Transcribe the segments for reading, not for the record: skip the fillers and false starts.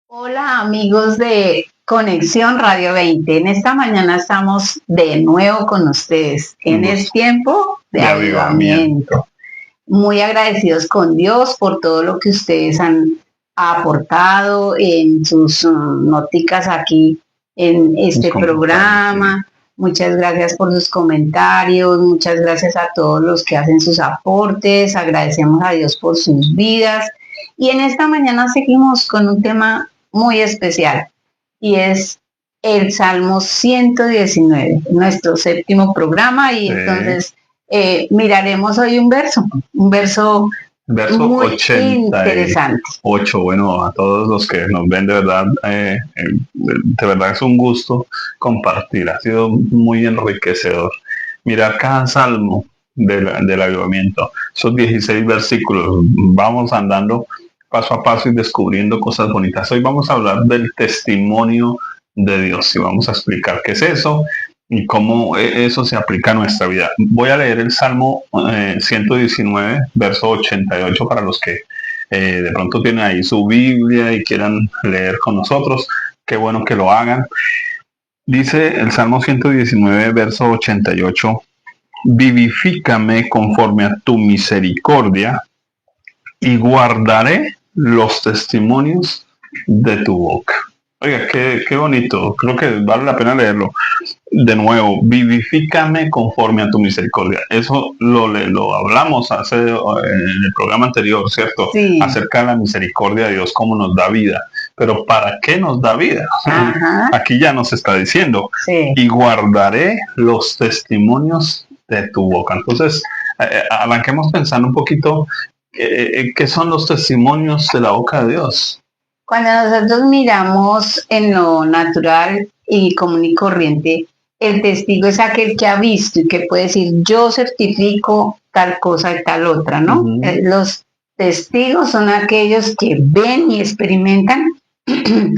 Hola amigos de Conexión Radio 20. En esta mañana estamos de nuevo con ustedes en el tiempo de avivamiento. Muy agradecidos con Dios por todo lo que ustedes han aportado en sus noticas aquí en este programa. Sí. Muchas gracias por sus comentarios, muchas gracias a todos los que hacen sus aportes, agradecemos a Dios por sus vidas. Y en esta mañana seguimos con un tema muy especial y es el Salmo 119, nuestro séptimo programa, y entonces miraremos hoy un verso muy 88. Interesante. Bueno, a todos los que nos ven, de verdad es un gusto compartir, ha sido muy enriquecedor mirar cada salmo del avivamiento, esos 16 versículos, vamos andando paso a paso y descubriendo cosas bonitas. Hoy vamos a hablar del testimonio de Dios y vamos a explicar qué es eso y cómo eso se aplica a nuestra vida. Voy a leer el Salmo 119, verso 88, para los que de pronto tienen ahí su Biblia y quieran leer con nosotros. Qué bueno que lo hagan. Dice el Salmo 119, verso 88, vivifícame conforme a tu misericordia y guardaré los testimonios de tu boca. Oiga, qué bonito, creo que vale la pena leerlo. De nuevo, vivifícame conforme a tu misericordia. Eso lo hablamos en el programa anterior, ¿cierto? Sí. Acerca de la misericordia de Dios, cómo nos da vida. Pero ¿para qué nos da vida? Ajá. Aquí ya nos está diciendo, sí. Y guardaré los testimonios de tu boca. Entonces, arranquemos pensando un poquito, ¿qué son los testimonios de la boca de Dios? Cuando nosotros miramos en lo natural y común y corriente, el testigo es aquel que ha visto y que puede decir, yo certifico tal cosa y tal otra, ¿no? Uh-huh. Los testigos son aquellos que ven y experimentan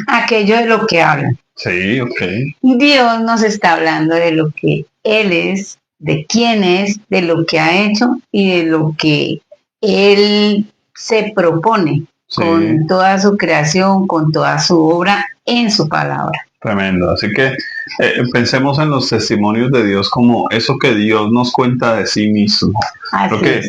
aquello de lo que hablan. Sí, ok. Dios nos está hablando de lo que Él es, de quién es, de lo que ha hecho y de lo que Él se propone. Sí. Con toda su creación, con toda su obra en su palabra. Tremendo. Así que pensemos en los testimonios de Dios como eso que Dios nos cuenta de sí mismo. Creo que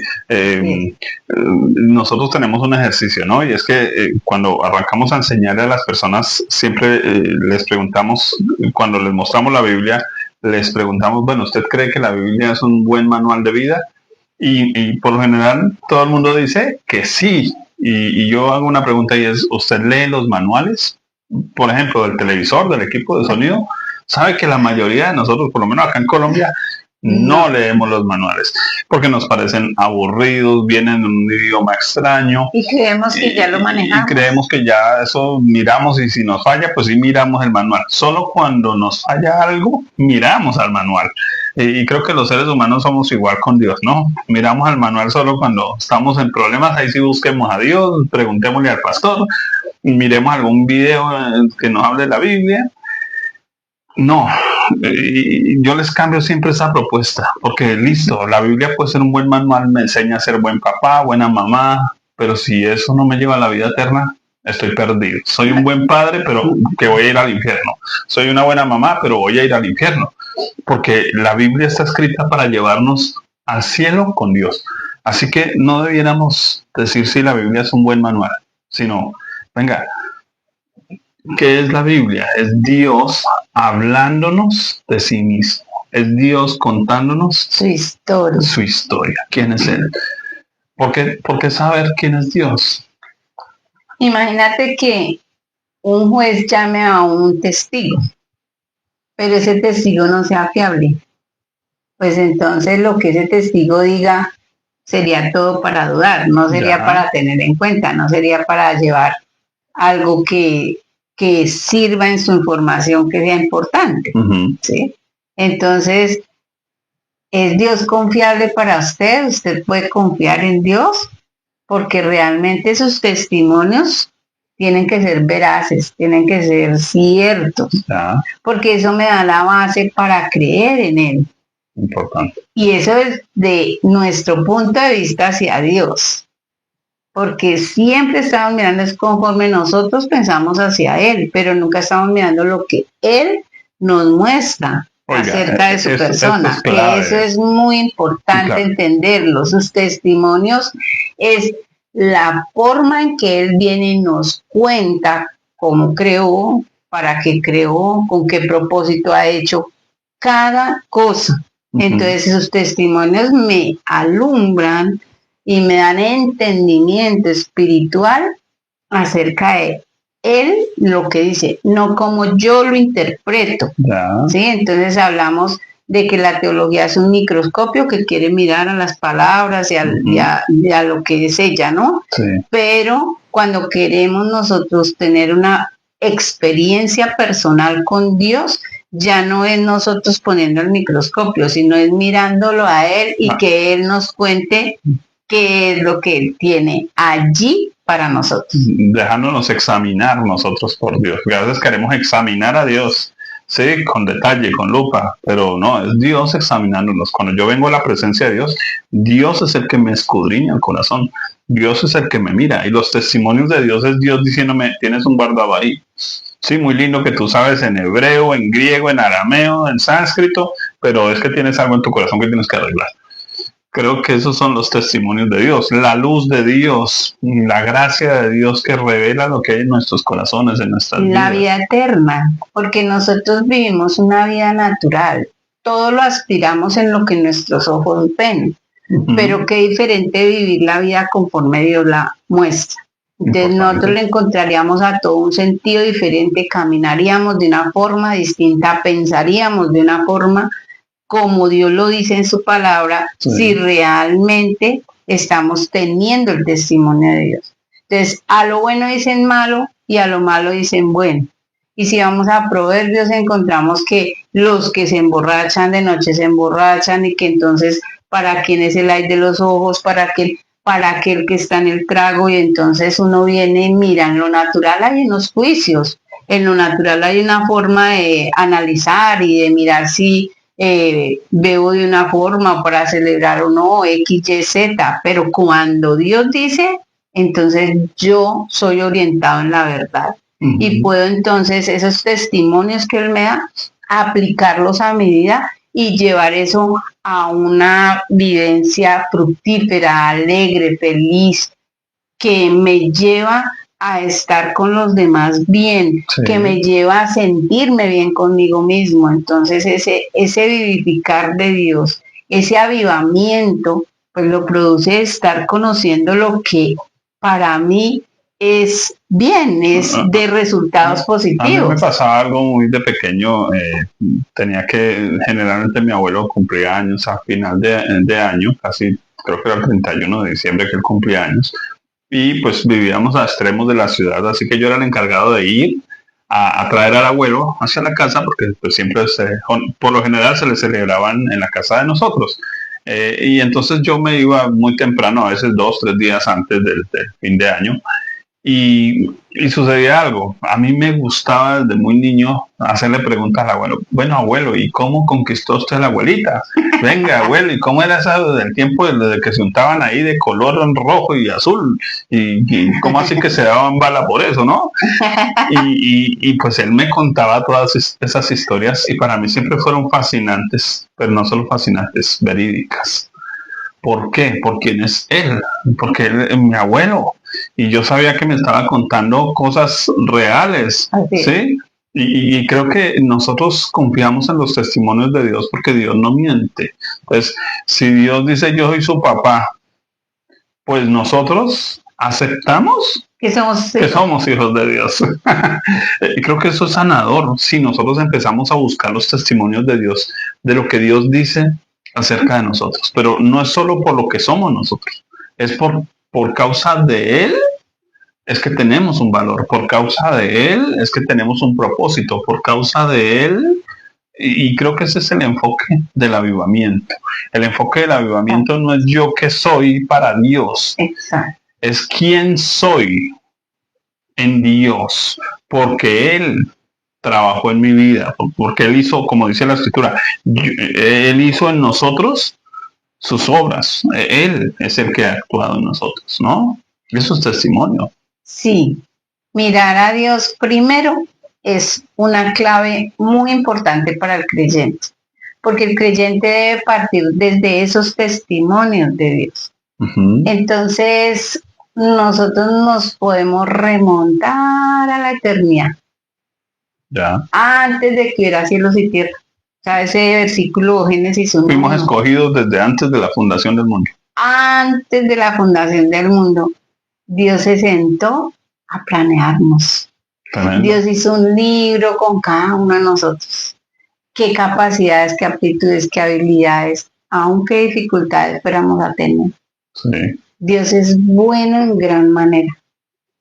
nosotros tenemos un ejercicio, ¿no? Y es que cuando arrancamos a enseñarle a las personas, siempre les preguntamos, cuando les mostramos la Biblia, les preguntamos, bueno, ¿usted cree que la Biblia es un buen manual de vida? Y por lo general todo el mundo dice que sí. Y yo hago una pregunta y es, ¿usted lee los manuales? Por ejemplo, del televisor, del equipo de sonido. ¿Sabe que la mayoría de nosotros, por lo menos acá en Colombia, no leemos los manuales? Porque nos parecen aburridos, vienen en un idioma extraño. Y creemos que ya lo manejamos. Y creemos que ya eso miramos, y si nos falla, pues sí miramos el manual. Solo cuando nos falla algo, miramos al manual. Y creo que los seres humanos somos igual con Dios, ¿no? Miramos al manual solo cuando estamos en problemas, ahí sí busquemos a Dios, preguntémosle al pastor, miremos algún video que nos hable de la Biblia. No, yo les cambio siempre esa propuesta, porque listo, la Biblia puede ser un buen manual, me enseña a ser buen papá, buena mamá, pero si eso no me lleva a la vida eterna, estoy perdido. Soy un buen padre, pero que voy a ir al infierno. Soy una buena mamá, pero voy a ir al infierno. Porque la Biblia está escrita para llevarnos al cielo con Dios. Así que no debiéramos decir si la Biblia es un buen manual, sino, venga, ¿qué es la Biblia? Es Dios hablándonos de sí mismo. Es Dios contándonos su historia. ¿Quién es Él? ¿Por qué saber quién es Dios? Imagínate que un juez llame a un testigo, pero ese testigo no sea fiable. Pues entonces lo que ese testigo diga sería todo para dudar, no sería para tener en cuenta, no sería para llevar algo que sirva en su información, que sea importante. Uh-huh. ¿Sí? Entonces, ¿es Dios confiable para usted? ¿Usted puede confiar en Dios? Porque realmente sus testimonios tienen que ser veraces, tienen que ser ciertos, porque eso me da la base para creer en Él. Importante. Y eso es de nuestro punto de vista hacia Dios. porque siempre estamos mirando es conforme nosotros pensamos hacia Él, pero nunca estamos mirando lo que Él nos muestra acerca de su persona. Eso es muy importante entenderlo. Sus testimonios es la forma en que Él viene y nos cuenta cómo creó, para qué creó, con qué propósito ha hecho cada cosa. Entonces esos testimonios me alumbran y me dan entendimiento espiritual acerca de Él, lo que dice, no como yo lo interpreto. ¿Sí? Entonces hablamos de que la teología es un microscopio que quiere mirar a las palabras y a lo que es ella, ¿no? Sí. Pero cuando queremos nosotros tener una experiencia personal con Dios, ya no es nosotros poniendo el microscopio, sino es mirándolo a Él y que Él nos cuente qué es lo que Él tiene allí para nosotros. Dejándonos examinar nosotros por Dios. A veces queremos examinar a Dios, sí, con detalle, con lupa, pero no, es Dios examinándonos. Cuando yo vengo a la presencia de Dios, Dios es el que me escudriña el corazón. Dios es el que me mira. Y los testimonios de Dios es Dios diciéndome, tienes un guardado ahí. Sí, muy lindo que tú sabes en hebreo, en griego, en arameo, en sánscrito, pero es que tienes algo en tu corazón que tienes que arreglar. Creo que esos son los testimonios de Dios, la luz de Dios, la gracia de Dios que revela lo que hay en nuestros corazones, en nuestras vidas. La vida eterna, porque nosotros vivimos una vida natural. Todo lo aspiramos en lo que nuestros ojos ven, pero qué diferente vivir la vida conforme Dios la muestra. Entonces nosotros le encontraríamos a todo un sentido diferente, caminaríamos de una forma distinta, pensaríamos de una forma como Dios lo dice en su palabra, si realmente estamos teniendo el testimonio de Dios. Entonces, a lo bueno dicen malo y a lo malo dicen bueno. Y si vamos a Proverbios, encontramos que los que se emborrachan de noche se emborrachan y que entonces, ¿para quién es el ay de los ojos? Para aquel que está en el trago, y entonces uno viene y mira, en lo natural hay unos juicios, en lo natural hay una forma de analizar y de mirar si bebo de una forma para celebrar o no, X, Y, Z, pero cuando Dios dice, entonces yo soy orientado en la verdad y puedo entonces esos testimonios que Él me da, aplicarlos a mi vida y llevar eso a una vivencia fructífera, alegre, feliz, que me lleva a estar con los demás bien, que me lleva a sentirme bien conmigo mismo. Entonces ese vivificar de Dios, ese avivamiento, pues lo produce estar conociendo lo que para mí es bien, es de resultados positivos. A mí me pasaba algo muy de pequeño, generalmente mi abuelo cumplía años a final de año, casi creo que era el 31 de diciembre que él cumplía años, y pues vivíamos a extremos de la ciudad, así que yo era el encargado de ir a traer al abuelo hacia la casa, porque pues siempre por lo general se le celebraban en la casa de nosotros. Y entonces yo me iba muy temprano, a veces 2-3 días antes del fin de año, y sucedía algo. A mí me gustaba desde muy niño hacerle preguntas al abuelo. Bueno, abuelo, ¿y cómo conquistó usted a la abuelita? Venga, abuelo, ¿y cómo era eso desde el tiempo desde que se untaban ahí de color rojo y azul? ¿Y cómo así que se daban bala por eso, no? Y pues él me contaba todas esas historias y para mí siempre fueron fascinantes, pero no solo fascinantes, verídicas. ¿Por qué? ¿Por quién es él? Porque él es mi abuelo. Y yo sabía que me estaba contando cosas reales, ¿sí? Y creo que nosotros confiamos en los testimonios de Dios porque Dios no miente. Entonces, si Dios dice yo soy su papá, pues nosotros aceptamos que somos hijos de Dios. Creo que eso es sanador si nosotros empezamos a buscar los testimonios de Dios, de lo que Dios dice acerca de nosotros. Pero no es solo por lo que somos nosotros, es por causa de Él es que tenemos un valor, por causa de Él es que tenemos un propósito, por causa de Él, y creo que ese es el enfoque del avivamiento. El enfoque del avivamiento no es yo que soy para Dios, es quién soy en Dios, porque Él trabajó en mi vida, porque Él hizo, como dice la Escritura, Él hizo en nosotros sus obras. Él es el que ha actuado en nosotros, ¿no? Eso es testimonio. Sí, mirar a Dios primero es una clave muy importante para el creyente, porque el creyente debe partir desde esos testimonios de Dios. Entonces, nosotros nos podemos remontar a la eternidad. Ya. Antes de que hubiera cielos y tierra. O sea, ese versículo Génesis 1. Fuimos escogidos desde antes de la fundación del mundo. Antes de la fundación del mundo, Dios se sentó a planearnos. Tremendo. Dios hizo un libro con cada uno de nosotros. Qué capacidades, qué aptitudes, qué habilidades, aunque dificultades fuéramos a tener. Sí. Dios es bueno en gran manera.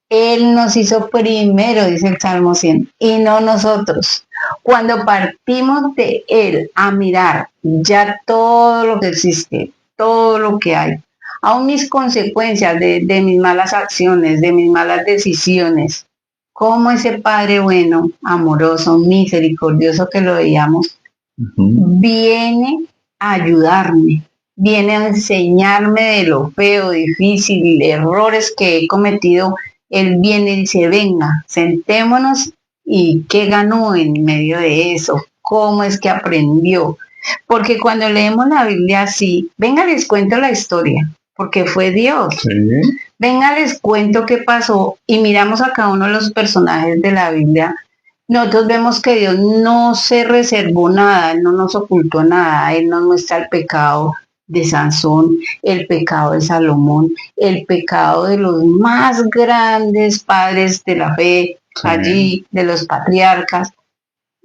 Él nos hizo primero, dice el Salmo 100, y no nosotros. Cuando partimos de Él a mirar ya todo lo que existe, todo lo que hay, aún mis consecuencias de mis malas acciones, de mis malas decisiones, como ese Padre bueno, amoroso, misericordioso que lo veíamos, viene a ayudarme, viene a enseñarme de lo feo, difícil, errores que he cometido. Él viene y dice, venga, sentémonos y qué ganó en medio de eso, cómo es que aprendió. Porque cuando leemos la Biblia así, venga, les cuento la historia, porque fue Dios. Sí. Venga, les cuento qué pasó y miramos a cada uno de los personajes de la Biblia. Nosotros vemos que Dios no se reservó nada, Él no nos ocultó nada, Él nos muestra el pecado de Sansón, el pecado de Salomón, el pecado de los más grandes padres de la fe, allí, de los patriarcas.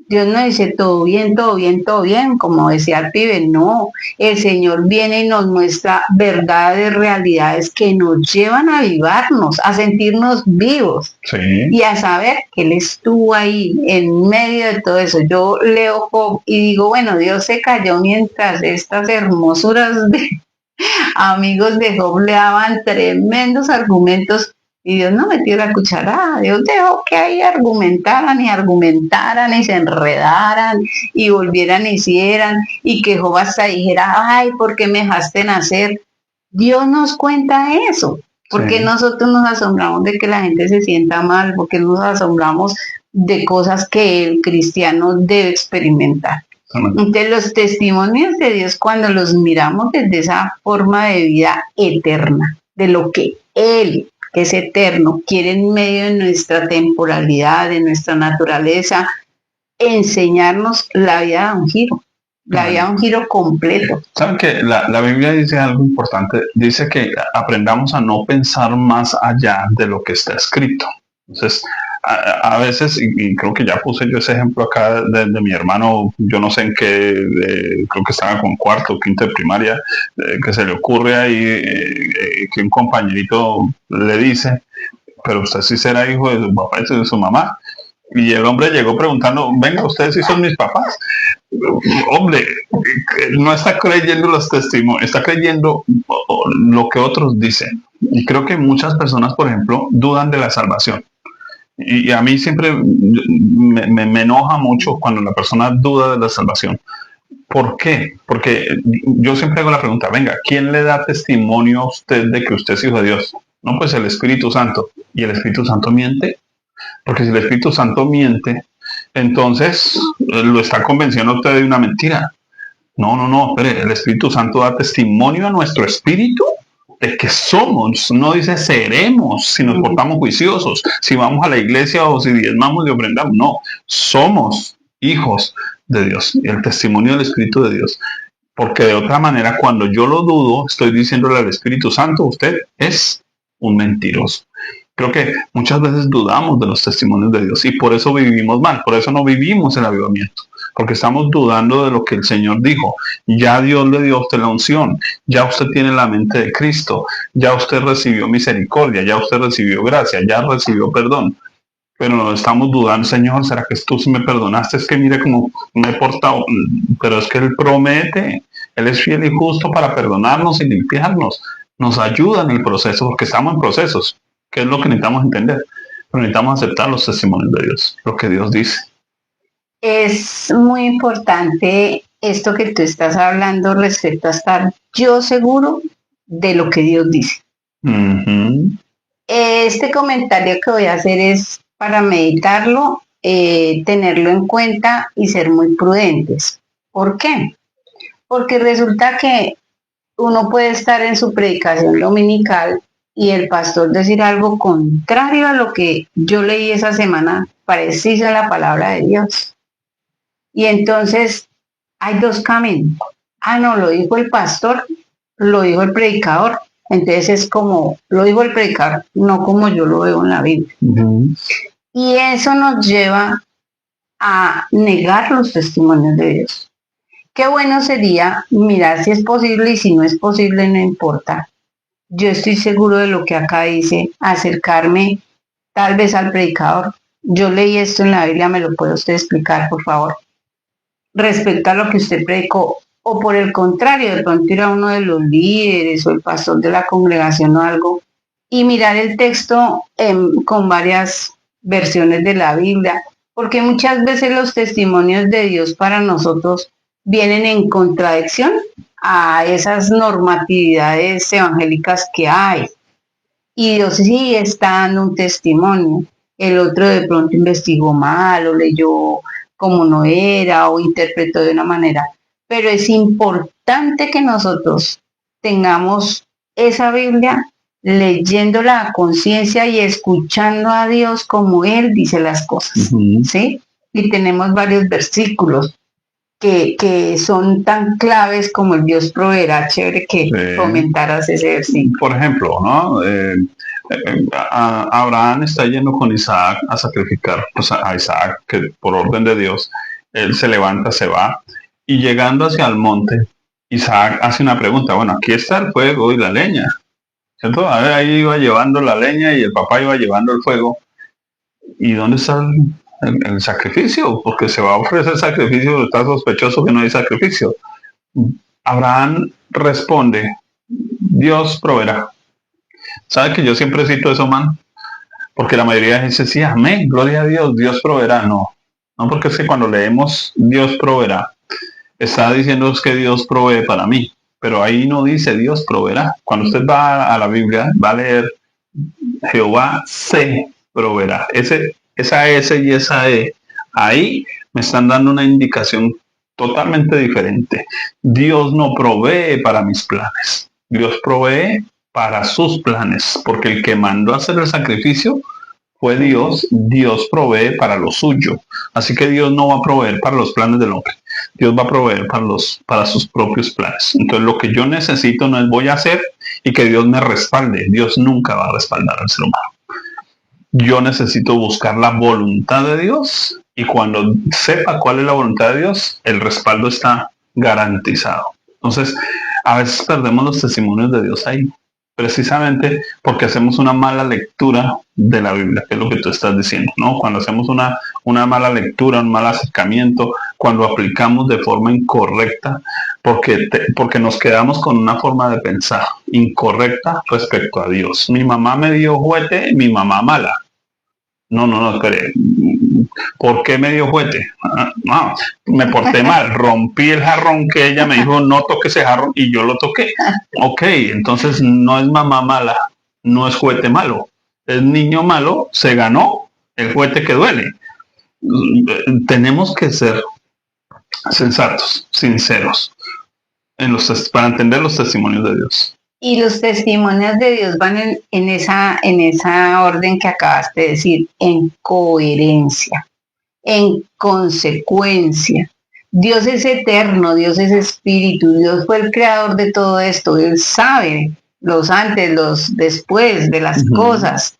Dios no dice todo bien, todo bien, todo bien, como decía el pibe, no. El Señor viene y nos muestra verdades, realidades que nos llevan a avivarnos, a sentirnos vivos. Sí. Y a saber que Él estuvo ahí en medio de todo eso. Yo leo Job y digo, bueno, Dios se cayó mientras estas hermosuras de amigos de Job le daban tremendos argumentos. Y Dios no metió la cucharada, Dios dejó que ahí argumentaran y se enredaran y volvieran y hicieran y que Job hasta dijera, ay, ¿por qué me dejaste nacer? Dios nos cuenta eso, porque nosotros nos asombramos de que la gente se sienta mal, porque nos asombramos de cosas que el cristiano debe experimentar. Entonces los testimonios de Dios, cuando los miramos desde esa forma de vida eterna, de lo que Él, que es eterno, quiere en medio de nuestra temporalidad, de nuestra naturaleza, enseñarnos, la vida da un giro. La vida da un giro completo. ¿Saben que la Biblia dice algo importante? Dice que aprendamos a no pensar más allá de lo que está escrito. Entonces, a veces, y creo que ya puse yo ese ejemplo acá de mi hermano, yo no sé en qué, creo que estaba con cuarto o quinto de primaria, que se le ocurre ahí que un compañerito le dice, pero usted sí será hijo de su papá y de su mamá. Y el hombre llegó preguntando, venga, ustedes sí son mis papás. Hombre, no está creyendo los testimonios, está creyendo lo que otros dicen. Y creo que muchas personas, por ejemplo, dudan de la salvación. Y a mí siempre me enoja mucho cuando la persona duda de la salvación. ¿Por qué? Porque yo siempre hago la pregunta, venga, ¿quién le da testimonio a usted de que usted es hijo de Dios? No, pues el Espíritu Santo. ¿Y el Espíritu Santo miente? Porque si el Espíritu Santo miente, entonces lo está convenciendo a usted de una mentira. No, espere, el Espíritu Santo da testimonio a nuestro espíritu de que somos, no dice seremos si nos portamos juiciosos, si vamos a la iglesia o si diezmamos y ofrendamos, no, somos hijos de Dios, y el testimonio del Espíritu de Dios, porque de otra manera cuando yo lo dudo, estoy diciéndole al Espíritu Santo, usted es un mentiroso. Creo que muchas veces dudamos de los testimonios de Dios y por eso vivimos mal, por eso no vivimos el avivamiento, porque estamos dudando de lo que el Señor dijo. Ya Dios le dio a usted la unción, ya usted tiene la mente de Cristo, ya usted recibió misericordia, ya usted recibió gracia, ya recibió perdón. Pero estamos dudando, Señor, ¿será que tú sí me perdonaste? Es que mire cómo me he portado, pero es que Él promete, Él es fiel y justo para perdonarnos y limpiarnos, nos ayuda en el proceso, porque estamos en procesos, que es lo que necesitamos entender, pero necesitamos aceptar los testimonios de Dios, lo que Dios dice. Es muy importante esto que tú estás hablando respecto a estar yo seguro de lo que Dios dice. Este comentario que voy a hacer es para meditarlo, tenerlo en cuenta y ser muy prudentes. ¿Por qué? Porque resulta que uno puede estar en su predicación dominical y el pastor decir algo contrario a lo que yo leí esa semana, preciso en la palabra de Dios. Y entonces hay dos caminos. Ah, no, lo dijo el pastor, lo dijo el predicador. Entonces es como, lo dijo el predicador, no como yo lo veo en la Biblia. Y eso nos lleva a negar los testimonios de Dios. Qué bueno sería mirar si es posible, y si no es posible, no importa. Yo estoy seguro de lo que acá dice, acercarme tal vez al predicador. Yo leí esto en la Biblia, ¿me lo puede usted explicar, por favor? Respecto a lo que usted predicó, o por el contrario, de pronto ir a uno de los líderes o el pastor de la congregación o algo, y mirar el texto con varias versiones de la Biblia, porque muchas veces los testimonios de Dios para nosotros vienen en contradicción a esas normatividades evangélicas que hay. Y Dios sí está dando un testimonio. El otro de pronto investigó mal o leyó como no era o interpretó de una manera. Pero es importante que nosotros tengamos esa Biblia leyéndola a conciencia y escuchando a Dios como Él dice las cosas, ¿sí? Y tenemos varios versículos que son tan claves como el Dios proveerá. Chévere que comentaras ese versículo. Por ejemplo, ¿no? Abraham está yendo con Isaac a sacrificar pues, a Isaac, que por orden de Dios, él se levanta, se va, y llegando hacia el monte, Isaac hace una pregunta, bueno, aquí está el fuego y la leña, ¿cierto? A ver, ahí iba llevando la leña y el papá iba llevando el fuego, ¿y dónde está el sacrificio? Porque se va a ofrecer sacrificio, está sospechoso que no hay sacrificio. Abraham responde, Dios proveerá. ¿Sabe que yo siempre cito eso, man? Porque la mayoría dice, sí, amén, gloria a Dios, Dios proveerá. No, no, porque es que cuando leemos Dios proveerá, está diciendo que Dios provee para mí, pero ahí no dice Dios proveerá. Cuando usted va a la Biblia, va a leer Jehová se proveerá. Esa S y esa E, ahí me están dando una indicación totalmente diferente. Dios no provee para mis planes. Dios provee para sus planes, porque el que mandó a hacer el sacrificio fue Dios. Dios provee para lo suyo. Así que Dios no va a proveer para los planes del hombre. Dios va a proveer para sus propios planes. Entonces lo que yo necesito no es voy a hacer y que Dios me respalde. Dios nunca va a respaldar al ser humano. Yo necesito buscar la voluntad de Dios y cuando sepa cuál es la voluntad de Dios, el respaldo está garantizado. Entonces, a veces perdemos los testimonios de Dios ahí, precisamente porque hacemos una mala lectura de la Biblia, que es lo que tú estás diciendo, ¿no? Cuando hacemos una mala lectura, un mal acercamiento, cuando aplicamos de forma incorrecta, porque nos quedamos con una forma de pensar incorrecta respecto a Dios. Mi mamá me dio juguete, mi mamá mala. No, espere. ¿Por qué me dio juguete? No, me porté mal, rompí el jarrón que ella me dijo no toque ese jarrón y yo lo toqué. Ok, entonces no es mamá mala, no es juguete malo, es niño malo, se ganó el juguete que duele. Tenemos que ser sensatos, sinceros, para entender los testimonios de Dios. Y los testimonios de Dios van en esa orden que acabaste de decir, en coherencia, en consecuencia. Dios es eterno, Dios es espíritu, Dios fue el creador de todo esto, Él sabe los antes, los después de las cosas,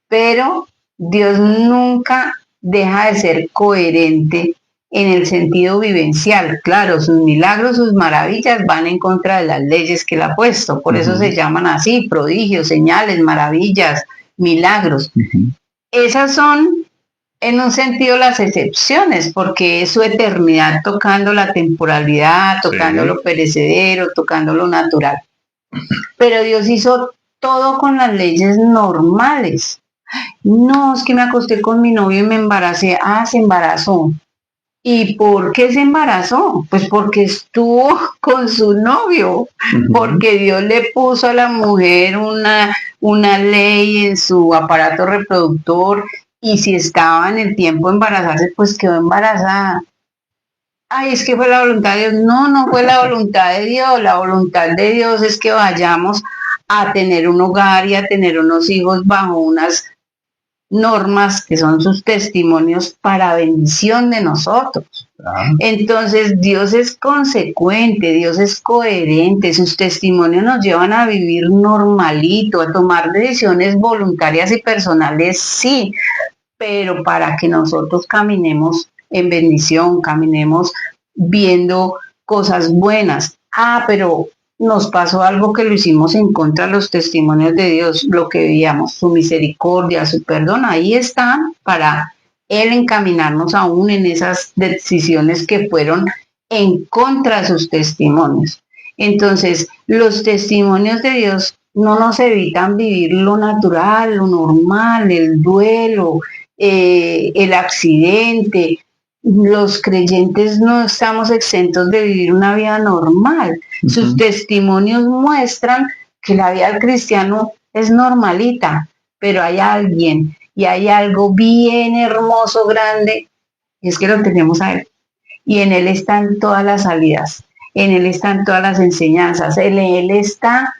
pero Dios nunca deja de ser coherente en el sentido vivencial. Claro, sus milagros, sus maravillas van en contra de las leyes que Él ha puesto, por eso se llaman así, prodigios, señales, maravillas, milagros. Esas son en un sentido las excepciones, porque es su eternidad tocando la temporalidad, tocando lo perecedero, tocando lo natural. Pero Dios hizo todo con las leyes normales. No, es que me acosté con mi novio y me embaracé. Ah, se embarazó. ¿Y por qué se embarazó? Pues porque estuvo con su novio, porque Dios le puso a la mujer una ley en su aparato reproductor y si estaba en el tiempo de embarazarse, pues quedó embarazada. Ay, es que fue la voluntad de Dios. No, no fue la voluntad de Dios. La voluntad de Dios es que vayamos a tener un hogar y a tener unos hijos bajo unas normas que son sus testimonios para bendición de nosotros. Entonces Dios es consecuente, Dios es coherente, sus testimonios nos llevan a vivir normalito, a tomar decisiones voluntarias y personales, sí, pero para que nosotros caminemos en bendición, caminemos viendo cosas buenas. Pero nos pasó algo que lo hicimos en contra de los testimonios de Dios, lo que veíamos, su misericordia, su perdón, ahí están para Él encaminarnos aún en esas decisiones que fueron en contra de sus testimonios. Entonces, los testimonios de Dios no nos evitan vivir lo natural, lo normal, el duelo, el accidente. Los creyentes no estamos exentos de vivir una vida normal. Sus testimonios muestran que la vida del cristiano es normalita, pero hay alguien y hay algo bien hermoso, grande, y es que lo tenemos a Él. Y en Él están todas las salidas, en Él están todas las enseñanzas, en Él está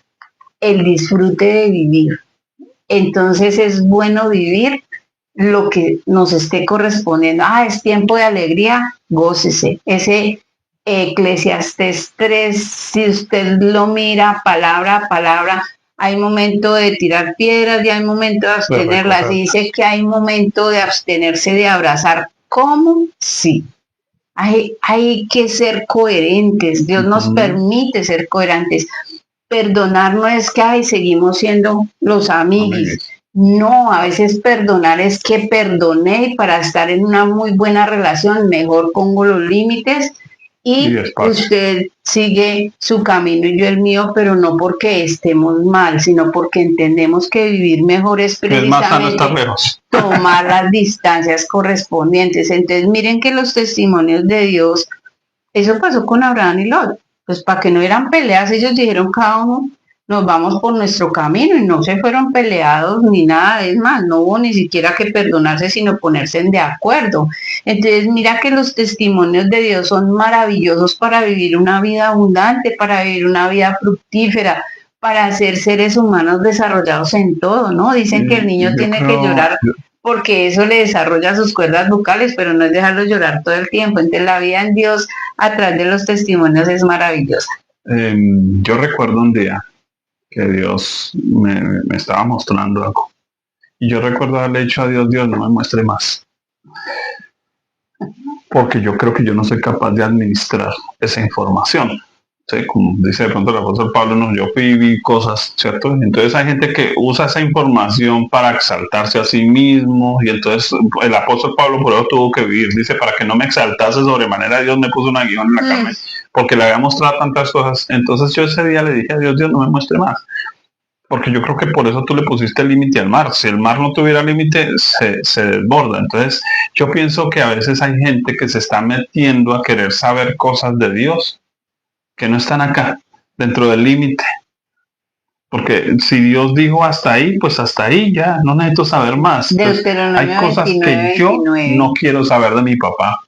el disfrute de vivir. Entonces es bueno vivir lo que nos esté correspondiendo. Es tiempo de alegría, gócese. Ese Eclesiastés 3, si usted lo mira palabra a palabra, hay momento de tirar piedras y hay momento de abstenerlas. Y dice que hay momento de abstenerse de abrazar. ¿Cómo? Sí. Hay que ser coherentes. Dios nos permite ser coherentes. Perdonar no es que seguimos siendo los amigos. No, a veces perdonar es que perdoné y para estar en una muy buena relación mejor pongo los límites y usted sigue su camino y yo el mío, pero no porque estemos mal, sino porque entendemos que vivir mejor es precisamente tomar las distancias correspondientes. Entonces miren que los testimonios de Dios, eso pasó con Abraham y Lot, pues para que no eran peleas, ellos dijeron cada uno, nos vamos por nuestro camino y no se fueron peleados ni nada, es más, no hubo ni siquiera que perdonarse, sino ponerse de acuerdo. Entonces, mira que los testimonios de Dios son maravillosos para vivir una vida abundante, para vivir una vida fructífera, para ser seres humanos desarrollados en todo, ¿no? Dicen que el niño tiene que llorar porque eso le desarrolla sus cuerdas vocales, pero no es dejarlo llorar todo el tiempo. Entonces, la vida en Dios a través de los testimonios es maravillosa. Yo recuerdo un día que Dios me estaba mostrando algo. Y yo recuerdo haberle dicho a Dios, no me muestre más. Porque yo creo que yo no soy capaz de administrar esa información. ¿Sí? Como dice de pronto el apóstol Pablo, no, yo vi cosas, ¿cierto? Entonces hay gente que usa esa información para exaltarse a sí mismo. Y entonces el apóstol Pablo por eso tuvo que vivir. Dice, para que no me exaltase sobremanera, Dios me puso un aguijón en la carne. Porque le había mostrado tantas cosas. Entonces yo ese día le dije a Dios, no me muestre más. Porque yo creo que por eso tú le pusiste el límite al mar. Si el mar no tuviera límite, se desborda. Entonces yo pienso que a veces hay gente que se está metiendo a querer saber cosas de Dios que no están acá, dentro del límite. Porque si Dios dijo hasta ahí, pues hasta ahí ya, no necesito saber más. Entonces, hay cosas que yo no quiero saber de mi papá.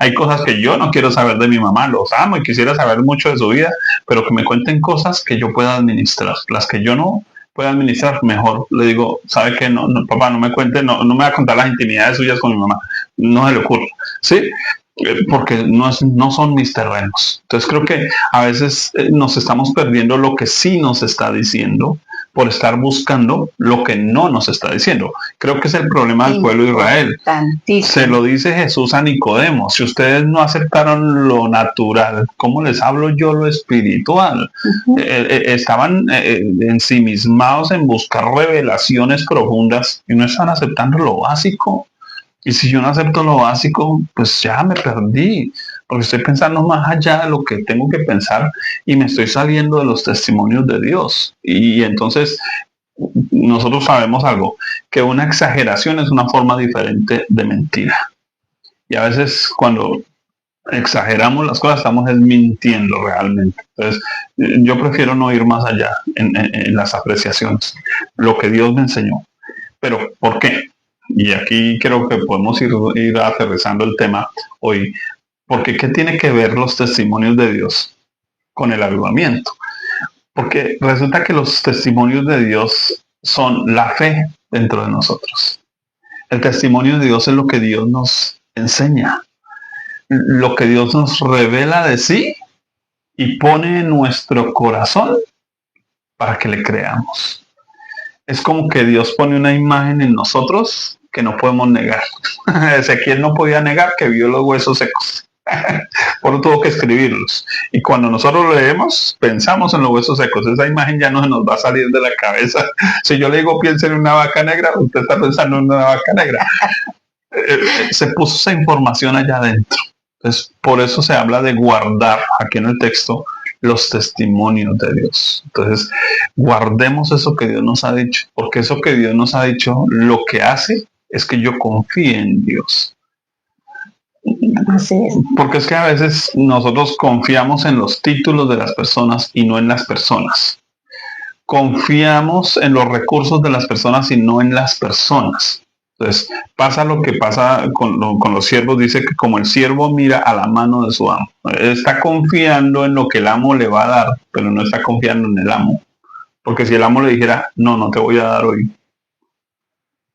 Hay cosas que yo no quiero saber de mi mamá. Los amo y quisiera saber mucho de su vida, pero que me cuenten cosas que yo pueda administrar. Las que yo no pueda administrar, mejor le digo, ¿sabe qué? No, papá, no me cuente, no me va a contar las intimidades suyas con mi mamá. No se le ocurre. ¿Sí? Porque no son mis terrenos. Entonces creo que a veces nos estamos perdiendo lo que sí nos está diciendo por estar buscando lo que no nos está diciendo. Creo que es el problema del pueblo de Israel. Se lo dice Jesús a Nicodemo: si ustedes no aceptaron lo natural, ¿cómo les hablo yo lo espiritual? Estaban ensimismados en buscar revelaciones profundas y no están aceptando lo básico. Y si yo no acepto lo básico, pues ya me perdí, porque estoy pensando más allá de lo que tengo que pensar y me estoy saliendo de los testimonios de Dios. Y entonces nosotros sabemos algo, que una exageración es una forma diferente de mentira. Y a veces cuando exageramos las cosas, estamos mintiendo realmente. Entonces, yo prefiero no ir más allá en las apreciaciones, lo que Dios me enseñó. Pero, ¿por qué? Y aquí creo que podemos ir aterrizando el tema hoy, porque ¿qué tiene que ver los testimonios de Dios con el avivamiento? Porque resulta que los testimonios de Dios son la fe dentro de nosotros. El testimonio de Dios es lo que Dios nos enseña, lo que Dios nos revela de sí y pone en nuestro corazón para que le creamos. Es como que Dios pone una imagen en nosotros que no podemos negar. Ezequiel no podía negar que vio los huesos secos. Por eso tuvo que escribirlos. Y cuando nosotros lo leemos, pensamos en los huesos secos. Esa imagen ya no se nos va a salir de la cabeza. Si yo le digo piensen en una vaca negra, usted está pensando en una vaca negra. Se puso esa información allá adentro. Entonces, por eso se habla de guardar aquí en el texto los testimonios de Dios. Entonces, guardemos eso que Dios nos ha dicho, porque eso que Dios nos ha dicho, lo que hace es que yo confíe en Dios. Así es. Porque es que a veces nosotros confiamos en los títulos de las personas y no en las personas. Confiamos en los recursos de las personas y no en las personas. Entonces, pasa lo que pasa con los siervos, dice que como el siervo mira a la mano de su amo, está confiando en lo que el amo le va a dar, pero no está confiando en el amo. Porque si el amo le dijera, no, no te voy a dar hoy,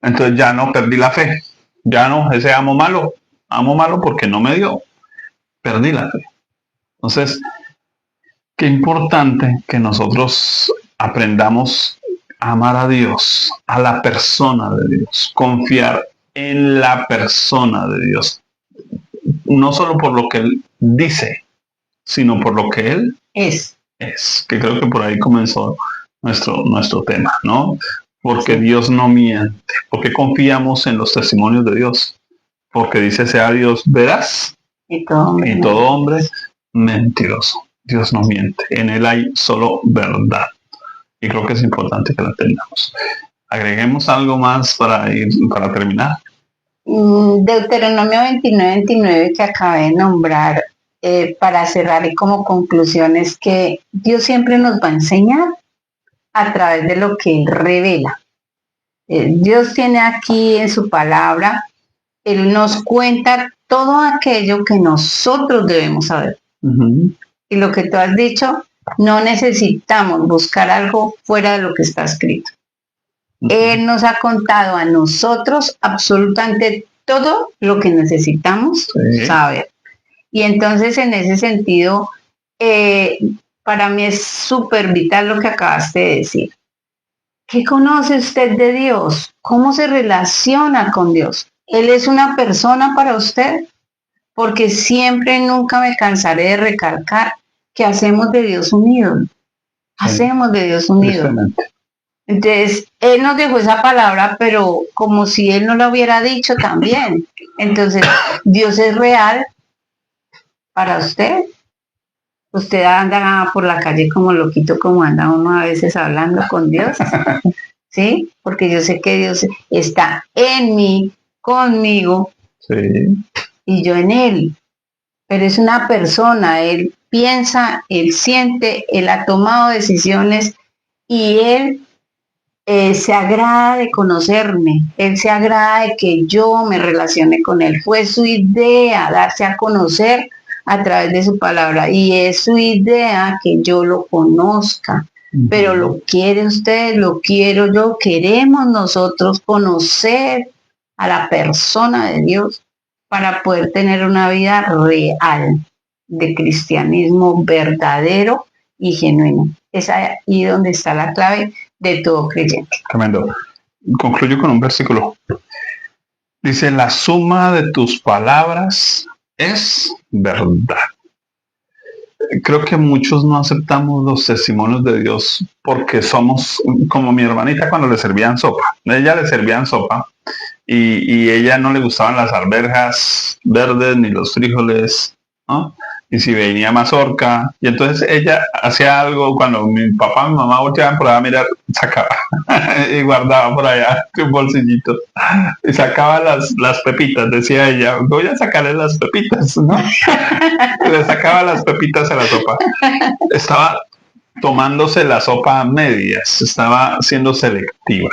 entonces ya no, perdí la fe, ya no, ese amo malo porque no me dio, perdí la fe. Entonces, qué importante que nosotros aprendamos a amar a Dios, a la persona de Dios, confiar en la persona de Dios, no solo por lo que Él dice, sino por lo que Él es, que creo que por ahí comenzó nuestro tema, ¿no? Porque Dios no miente, porque confiamos en los testimonios de Dios, porque dice sea Dios veraz y todo hombre mentiroso. Dios no miente, en Él hay solo verdad. Y creo que es importante que la tengamos. Agreguemos algo más para terminar. Deuteronomio 29 que acabé de nombrar, para cerrar y como conclusión, es que Dios siempre nos va a enseñar a través de lo que Él revela. Dios tiene aquí en su palabra, Él nos cuenta todo aquello que nosotros debemos saber. Uh-huh. Y lo que tú has dicho, no necesitamos buscar algo fuera de lo que está escrito. Uh-huh. Él nos ha contado a nosotros absolutamente todo lo que necesitamos saber. Y entonces, en ese sentido, para mí es súper vital lo que acabaste de decir. ¿Qué conoce usted de Dios? ¿Cómo se relaciona con Dios? ¿Él es una persona para usted? Porque siempre, nunca me cansaré de recalcar que hacemos de Dios un ídolo. Hacemos de Dios un ídolo. Entonces, Él nos dejó esa palabra, pero como si Él no la hubiera dicho también. Entonces, Dios es real para usted. Usted anda por la calle como loquito, como anda uno a veces hablando con Dios, ¿sí? Porque yo sé que Dios está en mí, conmigo, sí, y yo en Él. Pero es una persona, Él piensa, Él siente, Él ha tomado decisiones y Él se agrada de conocerme, Él se agrada de que yo me relacione con Él. Fue su idea darse a conocer a través de su palabra y es su idea que yo lo conozca. Uh-huh. Pero lo quiere usted, lo quiero yo, queremos nosotros conocer a la persona de Dios para poder tener una vida real de cristianismo verdadero y genuino. Es ahí donde está la clave de todo creyente. Tremendo. Concluyo con un versículo. Dice, la suma de tus palabras es verdad. Creo que muchos no aceptamos los testimonios de Dios porque somos como mi hermanita cuando le servían sopa. Ella le servían sopa y ella no le gustaban las arvejas verdes ni los frijoles, ¿no? y si venía mazorca, y entonces ella hacía algo cuando mi papá y mi mamá volteaban por allá a mirar, sacaba y guardaba por allá un bolsillito y sacaba las pepitas, decía ella, voy a sacarle las pepitas, ¿no? Le sacaba las pepitas a la sopa. Estaba tomándose la sopa a medias, estaba siendo selectiva.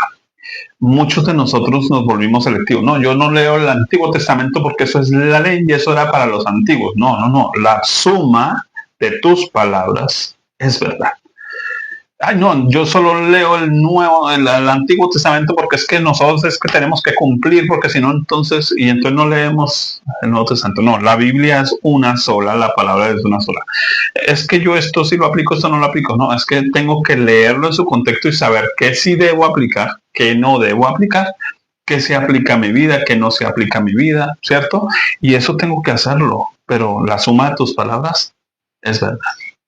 Muchos de nosotros nos volvimos selectivos. No, yo no leo el Antiguo Testamento porque eso es la ley y eso era para los antiguos. No. La suma de tus palabras es verdad. Ay, no, yo solo leo el Antiguo Testamento porque es que nosotros es que tenemos que cumplir, porque si no, entonces no leemos el Nuevo Testamento. No, la Biblia es una sola, la palabra es una sola. Es que yo esto sí lo aplico, esto no lo aplico. No, es que tengo que leerlo en su contexto y saber qué sí debo aplicar, qué no debo aplicar, qué se aplica a mi vida, qué no se aplica a mi vida, ¿cierto? Y eso tengo que hacerlo, pero la suma de tus palabras es verdad.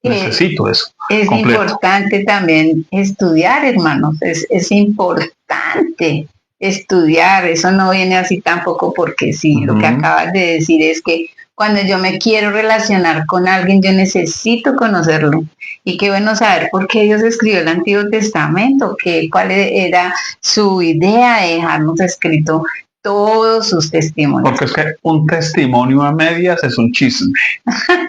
Necesito eso. Es completo. Importante también estudiar, hermanos. Es importante estudiar. Eso no viene así tampoco porque sí. Lo que acabas de decir es que cuando yo me quiero relacionar con alguien, yo necesito conocerlo. Y qué bueno saber por qué Dios escribió el Antiguo Testamento, cuál era su idea de dejarnos escrito todos sus testimonios. Porque es que un testimonio a medias es un chisme.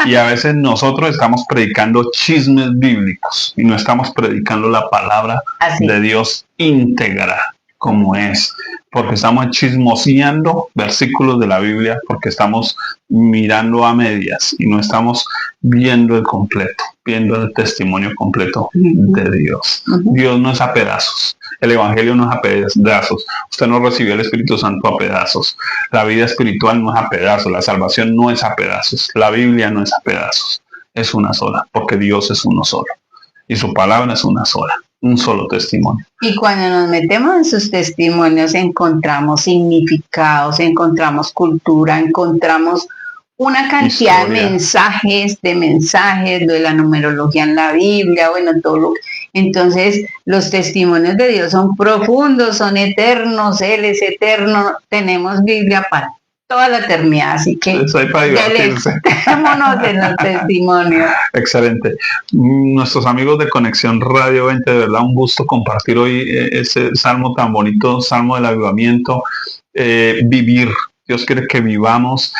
Y a veces nosotros estamos predicando chismes bíblicos y no estamos predicando la palabra de Dios íntegra como es. Porque estamos chismoseando versículos de la Biblia, porque estamos mirando a medias y no estamos viendo el completo, viendo el testimonio completo de Dios. Dios no es a pedazos. El Evangelio no es a pedazos. Usted no recibió el Espíritu Santo a pedazos. La vida espiritual no es a pedazos. La salvación no es a pedazos. La Biblia no es a pedazos. Es una sola, porque Dios es uno solo. Y su palabra es una sola. Un solo testimonio. Y cuando nos metemos en sus testimonios encontramos significados, encontramos cultura, encontramos una cantidad de mensajes, de la numerología en la Biblia, bueno, todo lo que... Entonces, los testimonios de Dios son profundos, son eternos, Él es eterno, tenemos Biblia para toda la eternidad, así que deleitémonos en los testimonios. Excelente. Nuestros amigos de Conexión Radio 20, de verdad un gusto compartir hoy ese salmo tan bonito, salmo del avivamiento, vivir. Dios quiere que vivamos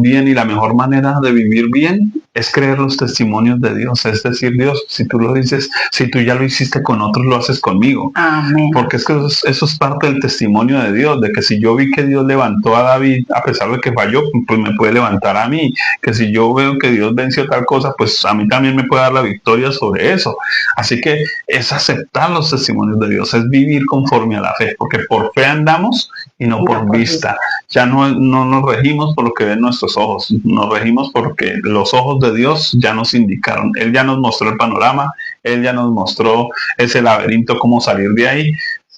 bien, y la mejor manera de vivir bien es creer los testimonios de Dios. Es decir, Dios, si tú lo dices, si tú ya lo hiciste con otros, lo haces conmigo. Amén. Porque es que eso es parte del testimonio de Dios, de que si yo vi que Dios levantó a David, a pesar de que falló, pues me puede levantar a mí. Que si yo veo que Dios venció tal cosa, pues a mí también me puede dar la victoria sobre eso. Así que es aceptar los testimonios de Dios, es vivir conforme a la fe, porque por fe andamos y no por vista. Ya no nos regimos por lo que ven nuestros ojos, nos regimos porque los ojos de Dios ya nos indicaron. Él ya nos mostró el panorama, Él ya nos mostró ese laberinto, cómo salir de ahí.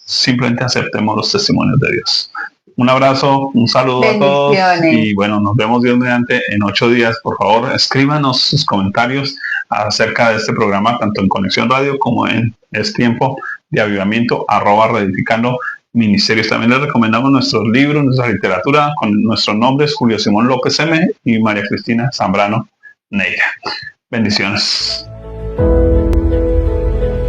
Simplemente aceptemos los testimonios de Dios. Un abrazo, un saludo a todos y bueno, nos vemos Dios mediante en 8 días. Por favor, escríbanos sus comentarios acerca de este programa, tanto en Conexión Radio como en Es Tiempo de Avivamiento, @reedificando Ministerios. También les recomendamos nuestros libros, nuestra literatura, con nuestros nombres: Julio Simón López M. y María Cristina Zambrano Neira. Bendiciones.